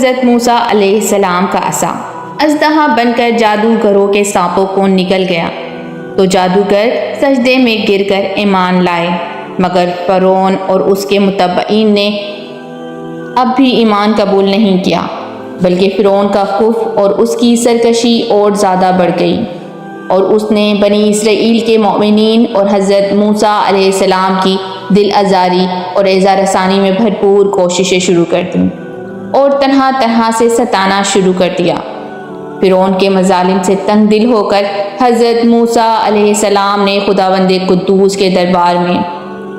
حضرت موسیٰ علیہ السلام کا عصا اژدہا بن کر جادوگروں کے سانپوں کو نکل گیا تو جادوگر سجدے میں گر کر ایمان لائے، مگر فرعون اور اس کے متبعین نے اب بھی ایمان قبول نہیں کیا، بلکہ فرعون کا کفر اور اس کی سرکشی اور زیادہ بڑھ گئی، اور اس نے بنی اسرائیل کے مومنین اور حضرت موسیٰ علیہ السلام کی دل آزاری اور ایذا رسانی میں بھرپور کوششیں شروع کر دیں اور طرح طرح سے ستانا شروع کر دیا۔ فرعون کے مظالم سے تنگ دل ہو کر حضرت موسیٰ علیہ السلام نے خداوند قدوس کے دربار میں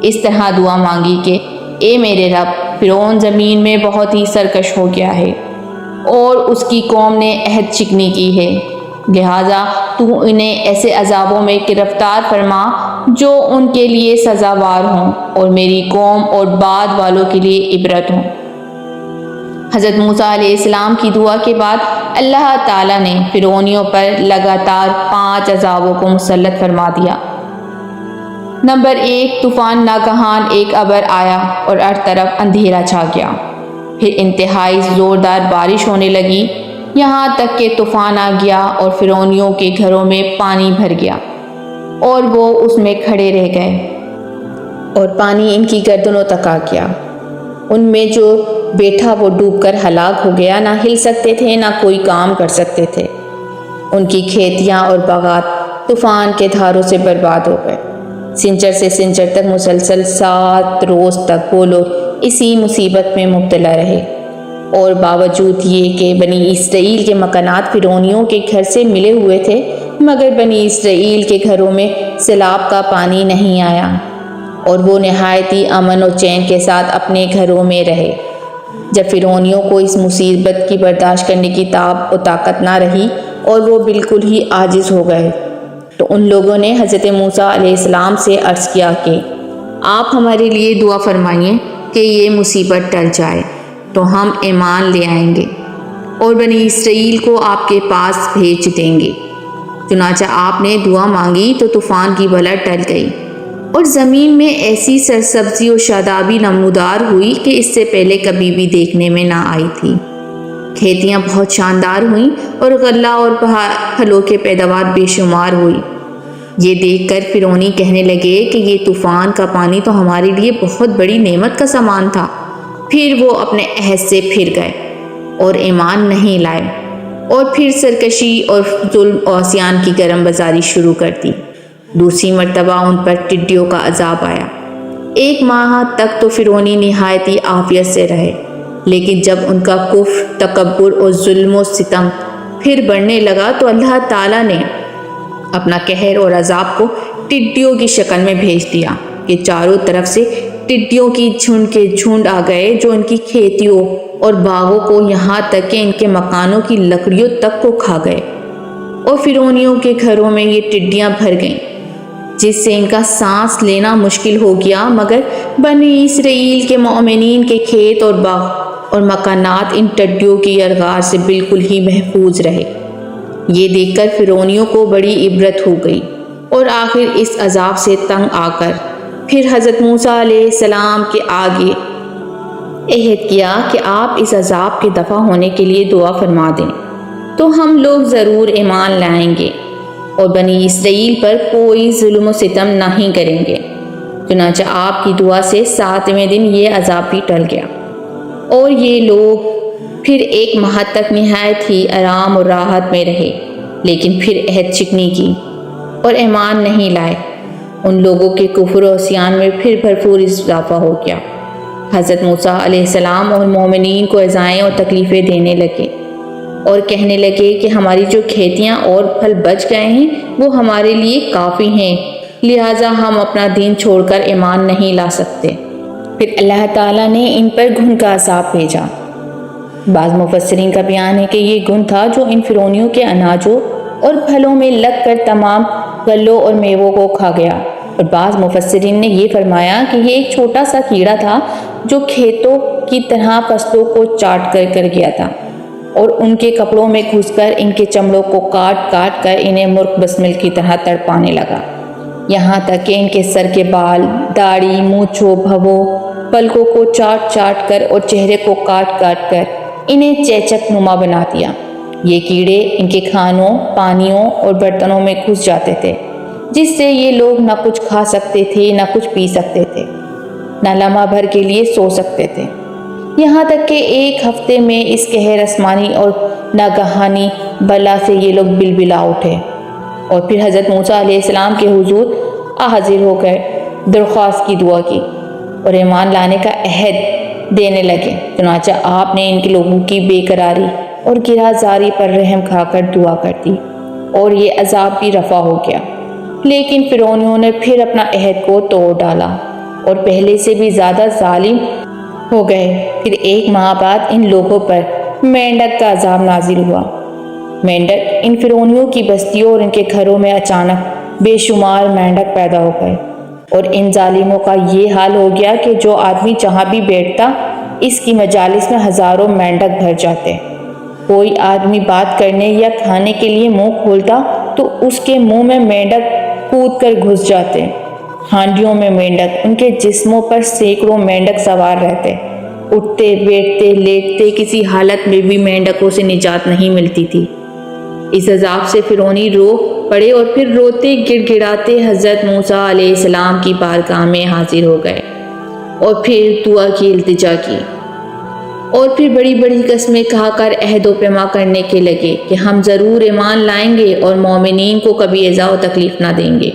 اس طرح دعا مانگی کہ اے میرے رب، فرعون زمین میں بہت ہی سرکش ہو گیا ہے اور اس کی قوم نے عہد شکنی کی ہے، لہٰذا تو انہیں ایسے عذابوں میں گرفتار فرما جو ان کے لیے سزاوار ہوں اور میری قوم اور بعد والوں کے لیے عبرت ہوں۔ حضرت موسیٰ علیہ السلام کی دعا کے بعد اللہ تعالیٰ نے فرعونیوں پر لگاتار 5 عذابوں کو مسلط فرما دیا۔ نمبر 1، طوفان ناگہان ایک ابر آیا اور ہر طرف اندھیرا چھا گیا، پھر انتہائی زوردار بارش ہونے لگی، یہاں تک کہ طوفان آ گیا اور فرعونیوں کے گھروں میں پانی بھر گیا اور وہ اس میں کھڑے رہ گئے اور پانی ان کی گردنوں تک آ گیا۔ ان میں جو بیٹھا وہ ڈوب کر ہلاک ہو گیا، نہ ہل سکتے تھے نہ کوئی کام کر سکتے تھے۔ ان کی کھیتیاں اور باغات طوفان کے دھاروں سے برباد ہو گئے۔ سنچر سے سنچر تک مسلسل 7 روز تک وہ لوگ اسی مصیبت میں مبتلا رہے، اور باوجود یہ کہ بنی اسرائیل کے مکانات فرعونیوں کے گھر سے ملے ہوئے تھے، مگر بنی اسرائیل کے گھروں میں سیلاب کا پانی نہیں آیا اور وہ نہایت ہی امن اور چین کے ساتھ اپنے گھروں میں رہے۔ جب فرعونیوں کو اس مصیبت کی برداشت کرنے کی تاب و طاقت نہ رہی اور وہ بالکل ہی عاجز ہو گئے، تو ان لوگوں نے حضرت موسیٰ علیہ السلام سے عرض کیا کہ آپ ہمارے لیے دعا فرمائیں کہ یہ مصیبت ٹل جائے تو ہم ایمان لے آئیں گے اور بنی اسرائیل کو آپ کے پاس بھیج دیں گے۔ چنانچہ آپ نے دعا مانگی تو طوفان کی بلا ٹل گئی اور زمین میں ایسی سرسبزی و شادابی نمودار ہوئی کہ اس سے پہلے کبھی بھی دیکھنے میں نہ آئی تھی۔ کھیتیاں بہت شاندار ہوئیں اور غلہ اور پھلوں کے پیداوار بے شمار ہوئی۔ یہ دیکھ کر فرعونی کہنے لگے کہ یہ طوفان کا پانی تو ہمارے لیے بہت بڑی نعمت کا سامان تھا۔ پھر وہ اپنے عہد سے پھر گئے اور ایمان نہیں لائے، اور پھر سرکشی اور ظلم و عصیان کی گرم بازاری شروع کر دی۔ دوسری مرتبہ ان پر ٹڈیوں کا عذاب آیا۔ 1 ماہ تک تو فرعونی نہایت ہی عافیت سے رہے، لیکن جب ان کا کفر، تکبر اور ظلم و ستم پھر بڑھنے لگا تو اللہ تعالیٰ نے اپنا قہر اور عذاب کو ٹڈیوں کی شکل میں بھیج دیا کہ چاروں طرف سے ٹڈیوں کی جھنڈ کے جھنڈ آ گئے جو ان کی کھیتیوں اور باغوں کو، یہاں تک کہ ان کے مکانوں کی لکڑیوں تک کو کھا گئے، اور فرعونیوں کے گھروں میں یہ ٹڈیاں بھر گئیں جس سے ان کا سانس لینا مشکل ہو گیا، مگر بنی اسرائیل کے مومنین کے کھیت اور باغ اور مکانات ان ٹڈیوں کی ارغار سے بالکل ہی محفوظ رہے۔ یہ دیکھ کر فرعونیوں کو بڑی عبرت ہو گئی، اور آخر اس عذاب سے تنگ آ کر پھر حضرت موسیٰ علیہ السلام کے آگے عہد کیا کہ آپ اس عذاب کے دفع ہونے کے لیے دعا فرما دیں تو ہم لوگ ضرور ایمان لائیں گے اور بنی اسرائیل پر کوئی ظلم و ستم نہیں کریں گے۔ چنانچہ آپ کی دعا سے 7ویں دن یہ عذاب بھی ٹل گیا، اور یہ لوگ پھر 1 ماہ تک نہایت ہی آرام اور راحت میں رہے، لیکن پھر عہد شکنی کی اور ایمان نہیں لائے۔ ان لوگوں کے کفر و عصیان میں پھر بھرپور اضافہ ہو گیا۔ حضرت موسیٰ علیہ السلام اور مومنین کو ایذائیں اور تکلیفیں دینے لگے اور کہنے لگے کہ ہماری جو کھیتیاں اور پھل بچ گئے ہیں وہ ہمارے لیے کافی ہیں، لہٰذا ہم اپنا دین چھوڑ کر ایمان نہیں لا سکتے۔ پھر اللہ تعالیٰ نے ان پر گھن کا عذاب بھیجا۔ بعض مفسرین کا بیان ہے کہ یہ گھن تھا جو ان فرعونیوں کے اناجوں اور پھلوں میں لگ کر تمام غلوں اور میووں کو کھا گیا، اور بعض مفسرین نے یہ فرمایا کہ یہ ایک چھوٹا سا کیڑا تھا جو کھیتوں کی طرح فصلوں کو چاٹ کر گیا تھا اور ان کے کپڑوں میں گھس کر ان کے چمڑوں کو کاٹ کاٹ کر انہیں مرغ بسمل کی طرح تڑپانے لگا، یہاں تک کہ ان کے سر کے بال، داڑھی، مونچھوں، بھووں، پلکوں کو چاٹ چاٹ کر اور چہرے کو کاٹ کاٹ کر انہیں چیچک نما بنا دیا۔ یہ کیڑے ان کے کھانوں، پانیوں اور برتنوں میں گھس جاتے تھے، جس سے یہ لوگ نہ کچھ کھا سکتے تھے، نہ کچھ پی سکتے تھے، نہ لمحہ بھر کے لیے سو سکتے تھے، یہاں تک کہ ایک ہفتے میں اس قہر آسمانی اور ناگہانی بلا سے یہ لوگ بلبلا اٹھے، اور پھر حضرت موسیٰ علیہ السلام کے حضور حاضر ہو کر درخواست کی دعا کی اور ایمان لانے کا عہد دینے لگے۔ چنانچہ آپ نے ان کے لوگوں کی بے قراری اور گرہ زاری پر رحم کھا کر دعا کر دی، اور یہ عذاب بھی رفع ہو گیا۔ لیکن فرعونیوں نے پھر اپنا عہد کو توڑ ڈالا اور پہلے سے بھی زیادہ ظالم ہو گئے۔ پھر ایک ماہ بعد ان لوگوں پر مینڈک کا عذاب نازل ہوا۔ مینڈک ان فرعونیوں کی بستیوں اور ان کے گھروں میں اچانک بے شمار مینڈک پیدا ہو گئے، اور ان ظالموں کا یہ حال ہو گیا کہ جو آدمی جہاں بھی بیٹھتا اس کی مجالس میں ہزاروں مینڈک بھر جاتے۔ کوئی آدمی بات کرنے یا کھانے کے لیے منہ کھولتا تو اس کے منہ میں مینڈک کود کر گھس جاتے۔ ہانڈیوں میں مینڈک، ان کے جسموں پر سینکڑوں مینڈک سوار رہتے، اٹھتے بیٹھتے لیٹتے کسی حالت میں بھی مینڈکوں سے نجات نہیں ملتی تھی۔ اس عذاب سے فرعونی رو پڑے اور پھر روتے گڑ گڑاتے حضرت موسیٰ علیہ السلام کی بارگاہ میں حاضر ہو گئے، اور پھر دعا کی التجا کی، اور پھر بڑی بڑی قسمیں کھا کر عہد و پیما کرنے کے لگے کہ ہم ضرور ایمان لائیں گے اور مومنین کو کبھی ایذا و تکلیف نہ دیں گے۔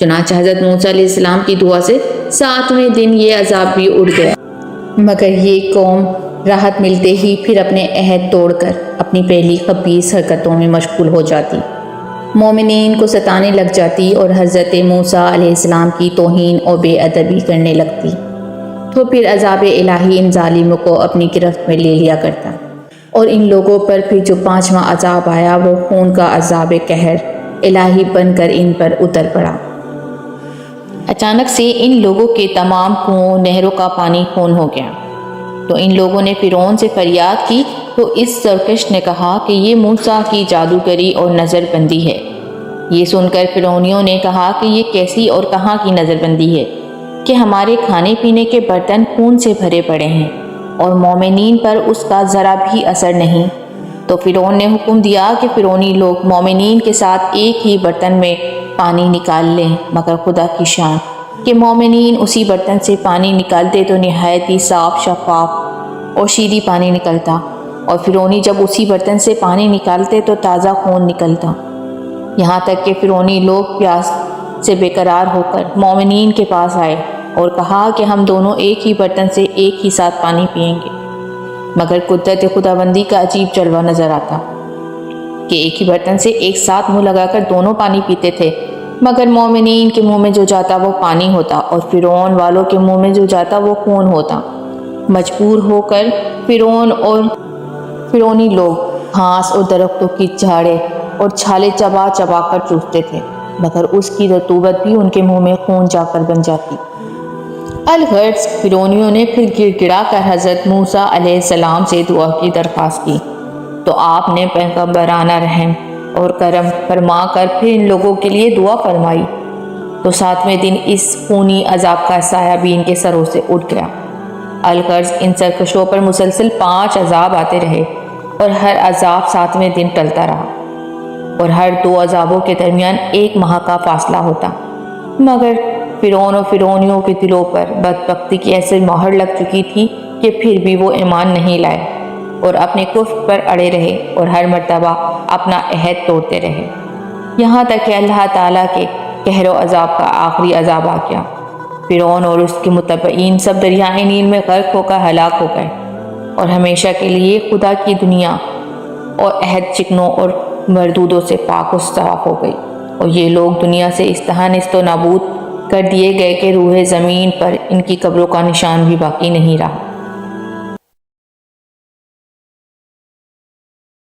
چنانچہ حضرت موسیٰ علیہ السلام کی دعا سے 7ویں دن یہ عذاب بھی اڑ گیا، مگر یہ قوم راحت ملتے ہی پھر اپنے عہد توڑ کر اپنی پہلی خبیث حرکتوں میں مشغول ہو جاتی، مومنین کو ستانے لگ جاتی اور حضرت موسیٰ علیہ السلام کی توہین اور بے ادبی کرنے لگتی۔ تو پھر عذاب الہی ان ظالموں کو اپنی گرفت میں لے لیا کرتا، اور ان لوگوں پر پھر جو 5واں عذاب آیا وہ خون کا عذاب قہر الہی بن کر ان پر اتر پڑا۔ اچانک سے ان لوگوں کے تمام کنوؤں، نہروں کا پانی خون ہو گیا۔ تو ان لوگوں نے فرعون سے فریاد کی، تو اس سرکش نے کہا کہ یہ موسیٰ کی جادوگری اور نظر بندی ہے۔ یہ سن کر فرعونیوں نے کہا کہ یہ کیسی اور کہاں کی نظر بندی ہے کہ ہمارے کھانے پینے کے برتن خون سے بھرے پڑے ہیں اور مومنین پر اس کا ذرا بھی اثر نہیں۔ تو فرعون نے حکم دیا کہ فرعونی لوگ مومنین کے ساتھ ایک ہی برتن میں پانی نکال لیں، مگر خدا کی شان کہ مومنین اسی برتن سے پانی نکالتے تو نہایت ہی صاف، شفاف اور شیریں پانی نکلتا، اور فرعونی جب اسی برتن سے پانی نکالتے تو تازہ خون نکلتا۔ یہاں تک کہ فرعونی لوگ پیاس سے بے قرار ہو کر مومنین کے پاس آئے اور کہا کہ ہم دونوں ایک ہی برتن سے ایک ہی ساتھ پانی پئیں گے، مگر قدرت خداوندی کا عجیب جلوہ نظر آتا کہ ایک ہی برتن سے ایک ساتھ منہ لگا کر دونوں پانی پیتے تھے، مگر مومنین کے منہ میں جو جاتا وہ پانی ہوتا اور فرعون والوں کے منہ میں جو جاتا وہ خون ہوتا۔ مجبور ہو کر فرعون اور فرعونی لوگ گھاس اور درختوں کی جھاڑیں اور چھالے چبا چبا کر چوستے تھے، مگر اس کی رطوبت بھی ان کے منہ میں خون جا کر بن جاتی۔ الغرض فرعونیوں نے پھر گڑ گڑا کر حضرت موسیٰ علیہ السلام سے دعا کی درخواست کی، تو آپ نے پیغمبرانہ رحم اور کرم فرما کر پھر ان لوگوں کے لیے دعا فرمائی۔ تو 7ویں دن اس خونی عذاب کا سایہ بھی ان کے سروں سے اٹھ گیا۔ الغرض ان سرکشوں پر مسلسل 5 عذاب آتے رہے، اور ہر عذاب 7ویں دن ٹلتا رہا، اور ہر 2 عذابوں کے درمیان 1 ماہ کا فاصلہ ہوتا، مگر فرعون اور فرعونیوں کے دلوں پر بدبختی کی ایسی مہر لگ چکی تھی کہ پھر بھی وہ ایمان نہیں لائے اور اپنے کفر پر اڑے رہے اور ہر مرتبہ اپنا عہد توڑتے رہے، یہاں تک کہ اللہ تعالیٰ کے قہر و عذاب کا آخری عذاب آ گیا۔ فرعون اور اس کے متبعین سب دریائے نیل میں غرق ہو کر ہلاک ہو گئے، اور ہمیشہ کے لیے خدا کی دنیا اور عہد چکنوں اور مردودوں سے پاک و صاف ہو گئی، اور یہ لوگ دنیا سے اس طرح نیست و نابود کر دیے گئے کہ روح زمین پر ان کی قبروں کا نشان بھی باقی نہیں رہا۔